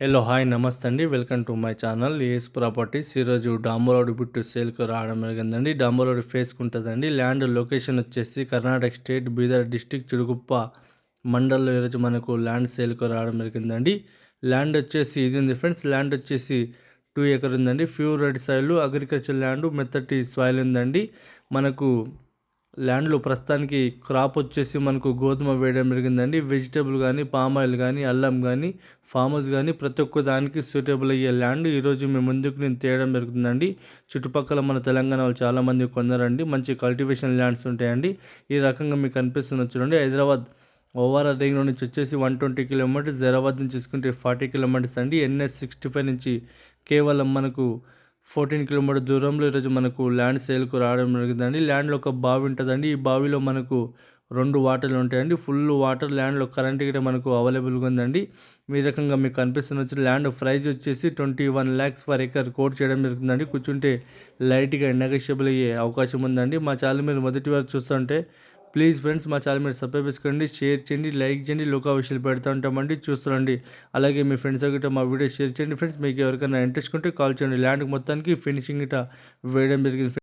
Hello hi నమస్తే అండి. Welcome to my channel AS properties. ఈరోజు డాంబర్ బిట్టు సేల్కి రావడం జరిగిందండి. డాంబర్ ఫేస్కి ఉంటుందండి. ల్యాండ్ లొకేషన్ వచ్చేసి కర్ణాటక స్టేట్ బీదర్ డిస్టిక్ చిడుగుప్ప మండల్లో ఈరోజు మనకు ల్యాండ్ సేల్కి రావడం జరిగిందండి. ల్యాండ్ వచ్చేసి ఇది ఉంది ఫ్రెండ్స్. ల్యాండ్ వచ్చేసి 2 ఎకర్ ఉందండి. Pure red soil agriculture land మెత్తటి సాయిల్ ఉందండి. మనకు ల్యాండ్లో ప్రస్తుతానికి క్రాప్ వచ్చేసి మనకు గోధుమ వేయడం జరిగిందండి. వెజిటేబుల్ కానీ పామ్ ఆయిల్ కానీ అల్లం కానీ ఫార్మర్స్ కానీ ప్రతి ఒక్క దానికి సూటబుల్ అయ్యే ల్యాండ్ ఈరోజు మేము ముందుకు నేను తేయడం జరుగుతుందండి. చుట్టుపక్కల మన తెలంగాణ వాళ్ళు చాలామంది కొన్నారండి. మంచి కల్టివేషన్ ల్యాండ్స్ ఉంటాయండి. ఈ రకంగా మీకు కనిపిస్తున్న చూడండి. హైదరాబాద్ ఓవరాల్ రింగ్ నుంచి వచ్చేసి 120 కిలోమీటర్స్, హైదరాబాద్ నుంచి చూసుకుంటే 40 కిలోమీటర్స్ అండి. NH65 నుంచి కేవలం మనకు 14 కిలోమీటర్ దూరంలో ఈరోజు మనకు ల్యాండ్ సేల్కు రావడం జరిగిందండి. ల్యాండ్లో ఒక బావి ఉంటుందండి. ఈ బావిలో మనకు 2 వాటర్లు ఉంటాయండి. ఫుల్ వాటర్ ల్యాండ్లో కరెంట్ గిట్ట మనకు అవైలబుల్గా ఉందండి. ఈ రకంగా మీకు కనిపిస్తున్న ల్యాండ్ ప్రైస్ వచ్చేసి 21 lakhs పర్ ఎకర్ కోట్ చేయడం జరుగుతుందండి. కూర్చుంటే లైట్గా నెగోషియబుల్ అయ్యే అవకాశం ఉందండి. మా ఛానల్ మీరు మొదటి వారు చూస్తుంటే ప్లీజ్ ఫ్రెండ్స్ మా ఛానల్ మీరు సబ్స్క్రైబ్ చేసుకోండి, షేర్ చేయండి, లైక్ చేయండి. లోకా విషయాలు పెడతా ఉంటామండి, చూస్తుండండి. అలాగే మీ ఫ్రెండ్స్ గిట్ట మా వీడియో షేర్ చేయండి ఫ్రెండ్స్. మీకు ఎవరికైనా ఇంట్రెస్ట్ ఉంటే కాల్ చేయండి. ల్యాండ్ మొత్తానికి ఫినిషింగ్ గిట్ట వేయడం జరిగింది.